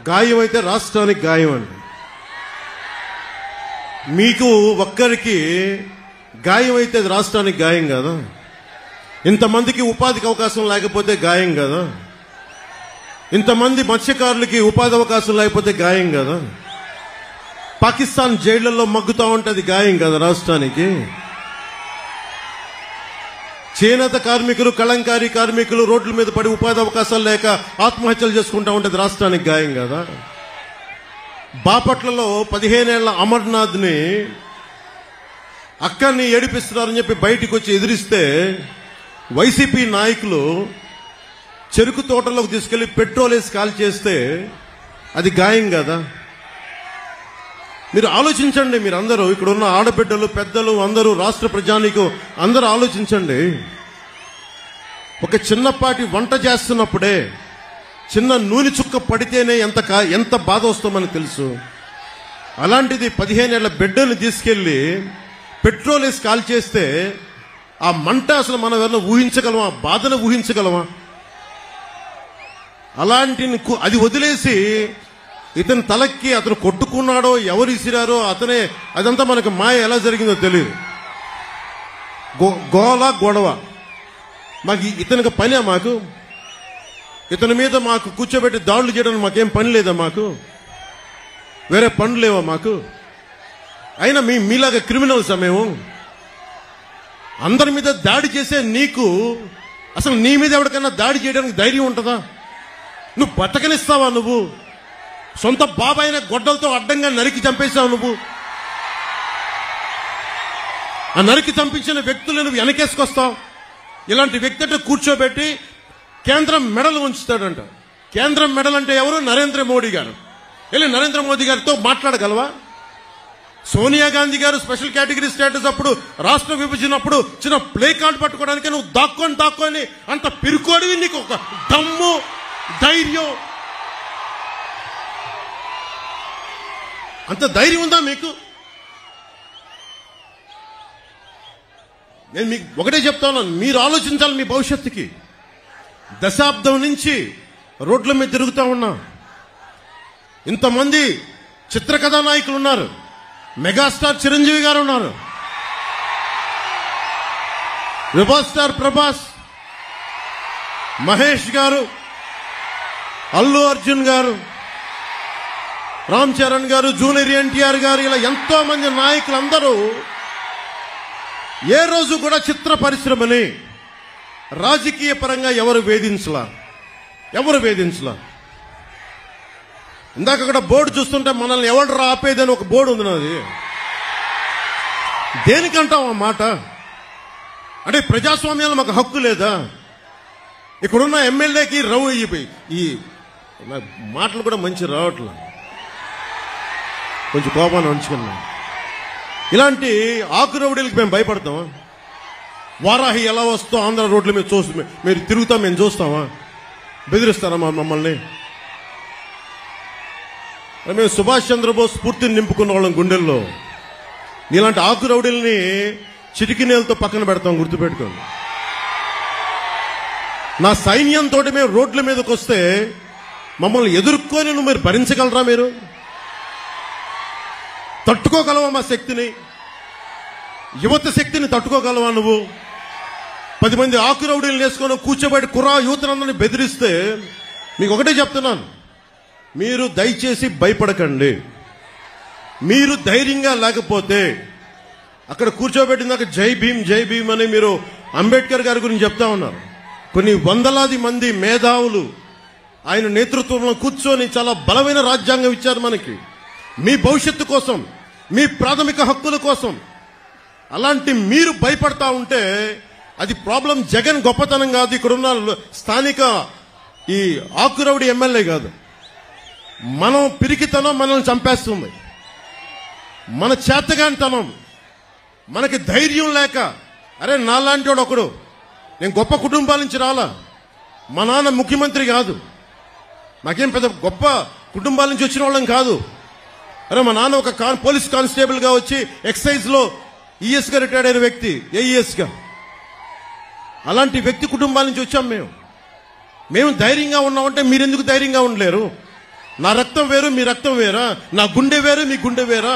గాయం అయితే రాష్ట్రానికి గాయం అండి. మీకు ఒక్కరికి గాయం అయితే అది రాష్ట్రానికి గాయం కదా. ఇంతమందికి ఉపాధికి అవకాశం లేకపోతే గాయం కదా. ఇంతమంది మత్స్యకారులకి ఉపాధి అవకాశం లేకపోతే గాయం కదా. పాకిస్తాన్ జైళ్లలో మగ్గుతా ఉంటే అది గాయం కదా రాష్ట్రానికి. చేనేత కార్మికులు, కళంకారీ కార్మికులు రోడ్ల మీద పడి ఉపాధి అవకాశాలు లేక ఆత్మహత్యలు చేసుకుంటా ఉంటే రాష్ట్రానికి గాయం కదా. బాపట్లలో 15 ఏళ్ల అమర్నాథ్ని అక్కడిని ఏడిపిస్తున్నారని చెప్పి బయటికి వచ్చి ఎదిరిస్తే వైసీపీ నాయకులు చెరుకు తోటలోకి తీసుకెళ్లి పెట్రోల్ వేసి కాల్ చేస్తే అది గాయం కదా. మీరు ఆలోచించండి. మీరు అందరూ ఇక్కడ ఉన్న ఆడబిడ్డలు, పెద్దలు అందరూ, రాష్ట్ర ప్రజానీకం అందరూ ఆలోచించండి. ఒక చిన్నపాటి వంట చేస్తున్నప్పుడే చిన్న నూనె చుక్క పడితేనే ఎంత బాధ వస్తుందని తెలుసు. అలాంటిది 15 ఏళ్ల బిడ్డని తీసుకెళ్లి పెట్రోల్ వేసి కాల్ చేస్తే ఆ మంట అసలు మనం ఎవరైనా ఊహించగలమా? బాధను ఊహించగలమా? అలాంటి అది వదిలేసి ఇతని తలకి అతను కొట్టుకున్నాడో ఎవరు ఇసిరారో అతనే, అదంతా మనకు మాయ ఎలా జరిగిందో తెలియదు. గొడవ మాకు ఇతనికి పనే? మాకు ఇతని మీద మాకు కూర్చోబెట్టి దాడులు చేయడానికి మాకేం పని లేదా? మాకు వేరే పనులు లేవా మాకు? అయినా మీలాగా క్రిమినల్స్ మేము. అందరి మీద దాడి చేసే నీకు అసలు నీ మీద ఎవరికైనా దాడి చేయడానికి ధైర్యం ఉంటుందా? నువ్వు బతకనిస్తావా? నువ్వు సొంత బాబాయిన గొడ్డలతో అడ్డంగా నరికి చంపేశావు. నువ్వు ఆ నరికి చంపించిన వ్యక్తులు నువ్వు వెనకేసుకొస్తావు. ఇలాంటి వ్యక్తి అంటే కూర్చోబెట్టి కేంద్రం మెడలు ఉంచుతాడంట. కేంద్రం మెడల్ అంటే ఎవరు? నరేంద్ర మోడీ గారు. వెళ్ళి నరేంద్ర మోదీ గారితో మాట్లాడగలవా? సోనియా గాంధీ గారు స్పెషల్ కేటగిరీ స్టేటస్ అప్పుడు, రాష్ట్ర విభజనప్పుడు చిన్న ప్లే కార్డు పట్టుకోవడానికి నువ్వు దాక్కొని అంత పిరుకోడివి. నీకు ఒక దమ్ము, ధైర్యం, అంత ధైర్యం ఉందా మీకు? నేను మీకు ఒకటే చెప్తాను, మీరు ఆలోచించాలి మీ భవిష్యత్తుకి. దశాబ్దం నుంచి రోడ్ల మీద తిరుగుతా ఉన్నా. ఇంతమంది చిత్రకథా నాయకులు ఉన్నారు. మెగాస్టార్ చిరంజీవి గారు ఉన్నారు, రెబల్ స్టార్ ప్రభాస్, మహేష్ గారు, అల్లు అర్జున్ గారు, రామ్ చరణ్ గారు, జూనియర్ ఎన్టీఆర్ గారు, ఇలా ఎంతో మంది నాయకులందరూ ఏ రోజు కూడా చిత్ర పరిశ్రమని రాజకీయ పరంగా ఎవరు వేధించలా. ఇందాక అక్కడ బోర్డు చూస్తుంటే మనల్ని ఎవరు ఆపేదని ఒక బోర్డు ఉంది. నాది దేనికంటాం ఆ మాట? అంటే ప్రజాస్వామ్యాలు మాకు హక్కు లేదా? ఇక్కడున్న ఎమ్మెల్యేకి ఈ మాటలు కూడా మంచి రావట్లేదు, కొంచెం కోపాన్ని ఉంచుకున్నాం. ఇలాంటి ఆకురవుడీలకు మేము భయపడతామా? వారాహి ఎలా వస్తో ఆంధ్ర రోడ్ల మీద మీరు తిరుగుతాం, మేము చూస్తామా? బెదిరిస్తారా మమ్మల్ని? మేము సుభాష్ చంద్రబోస్ స్ఫూర్తిని నింపుకున్న వాళ్ళం గుండెల్లో. నీలాంటి ఆకురవుడీల్ని చిటికినేలతో పక్కన పెడతాం, గుర్తుపెట్టుకోండి. నా సైన్యంతో మేము రోడ్ల మీదకి వస్తే మమ్మల్ని ఎదుర్కొని మీరు భరించగలరా? మీరు తట్టుకోగలవా? మా శక్తిని, యువత శక్తిని తట్టుకోగలవా? నువ్వు 10 మంది ఆకురవుడీలు వేసుకొని కూర్చోబెట్టి కుర్రా యువతనందరినీ బెదిరిస్తే మీకు ఒకటే చెప్తున్నాను, మీరు దయచేసి భయపడకండి. మీరు ధైర్యంగా లేకపోతే అక్కడ కూర్చోబెట్టిందాక జై భీమ్ అని మీరు అంబేద్కర్ గారి గురించి చెప్తా ఉన్నారు. కొన్ని వందలాది మంది మేధావులు ఆయన నేతృత్వంలో కూర్చొని చాలా బలమైన రాజ్యాంగం ఇచ్చారు మనకి, మీ భవిష్యత్తు కోసం, మీ ప్రాథమిక హక్కుల కోసం. అలాంటి మీరు భయపడతా ఉంటే అది ప్రాబ్లం జగన్ గొప్పతనం కాదు, ఇక్కడున్న స్థానిక ఈ ఆకురవుడి ఎమ్మెల్యే కాదు. మనం పిరికితనం మనల్ని చంపేస్తుంది, మన చేతగానితనం, మనకి ధైర్యం లేక. అరే నాలాంటి వాడు ఒకడు, నేను గొప్ప కుటుంబాల నుంచి రాలా, మా నాన్న ముఖ్యమంత్రి కాదు, నాకేం పెద్ద గొప్ప కుటుంబాల నుంచి వచ్చిన వాళ్ళం కాదు. అరే మా నాన్న ఒక పోలీస్ కానిస్టేబుల్ గా వచ్చి ఎక్సైజ్ లో ఈఎస్ గా రిటైర్డ్ అయిన వ్యక్తి, ఏఈఎస్ గా. అలాంటి వ్యక్తి కుటుంబాల నుంచి వచ్చాం మేము ధైర్యంగా ఉన్నామంటే మీరెందుకు ధైర్యంగా ఉండలేరు? నా రక్తం వేరు, మీ రక్తం వేరా? నా గుండె వేరు, మీ గుండె వేరా?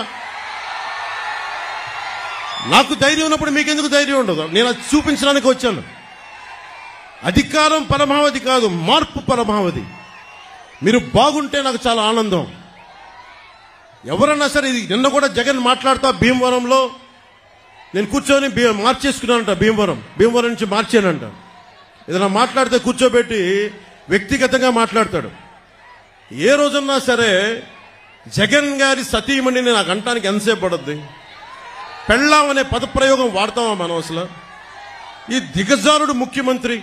నాకు ధైర్యం ఉన్నప్పుడు మీకెందుకు ధైర్యం ఉండదు? నేను అది చూపించడానికి వచ్చాను. అధికారం పరమావధి కాదు, మార్పు పరమావధి. మీరు బాగుంటే నాకు చాలా ఆనందం. ఎవరన్నా సరే, ఇది నిన్న కూడా జగన్ మాట్లాడుతా భీమవరంలో నేను కూర్చొని మార్చేసుకున్నానంట. భీమవరం నుంచి మార్చానంట. ఏదైనా మాట్లాడితే కూర్చోబెట్టి వ్యక్తిగతంగా మాట్లాడతాడు. ఏ రోజున్నా సరే జగన్ గారి సతీమణిని నాకు అంటానికి ఎంతసేపు పడుద్ది? పెళ్ళాం అనే పదప్రయోగం వాడతామా మనం అసలు? ఈ దిగజారుడు ముఖ్యమంత్రి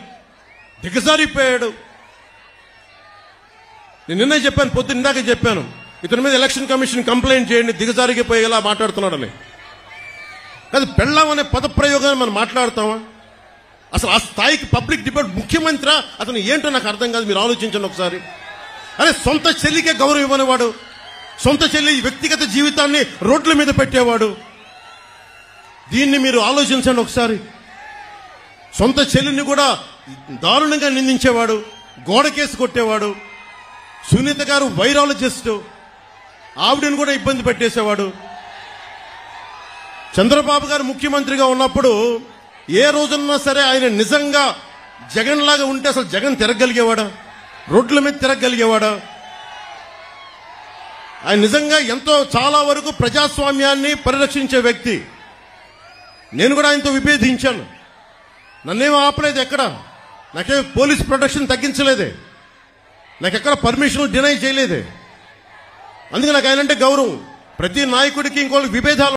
దిగజారిపోయాడు. నేను నిన్నే చెప్పాను, పొద్దున్న ఇందాక చెప్పాను, ఇతని మీద ఎలక్షన్ కమిషన్ కంప్లైంట్ చేయండి, దిగజారిపోయేలా మాట్లాడుతున్నాడని. అది పెళ్ళాం అనే పదప్రయోగాన్ని మనం మాట్లాడతామా? అసలు ఆ స్థాయికి పబ్లిక్ డిబేట్ ముఖ్యమంత్రి అతను ఏంటో నాకు అర్థం కాదు. మీరు ఆలోచించండి ఒకసారి. అరే, సొంత చెల్లికే గౌరవం ఇవ్వనివాడు, సొంత చెల్లి వ్యక్తిగత జీవితాన్ని రోడ్ల మీద పెట్టేవాడు. దీన్ని మీరు ఆలోచించండి ఒకసారి. సొంత చెల్లిని కూడా దారుణంగా నిందించేవాడు, గోడకేసి కొట్టేవాడు. సునీత గారు వైరాలజిస్ట్, ఆవిడని కూడా ఇబ్బంది పెట్టేసేవాడు. చంద్రబాబు గారు ముఖ్యమంత్రిగా ఉన్నప్పుడు ఏ రోజున్నా సరే ఆయన నిజంగా జగన్ లాగా ఉంటే అసలు జగన్ తిరగలిగేవాడా? రోడ్ల మీద తిరగలిగేవాడా? ఆయన నిజంగా ఎంతో చాలా వరకు ప్రజాస్వామ్యాన్ని పరిరక్షించే వ్యక్తి. నేను కూడా ఆయనతో విభేదించాను. నన్నేం ఆపలేదు, ఎక్కడ నాకే పోలీస్ ప్రొటెక్షన్ తగ్గించలేదే, నాకెక్కడ పర్మిషన్ డినై చేయలేదే. అందుకే నాకు ఆయనంటే గౌరవం. ప్రతి నాయకుడికి ఇంకోళ్ళకి విభేదాలు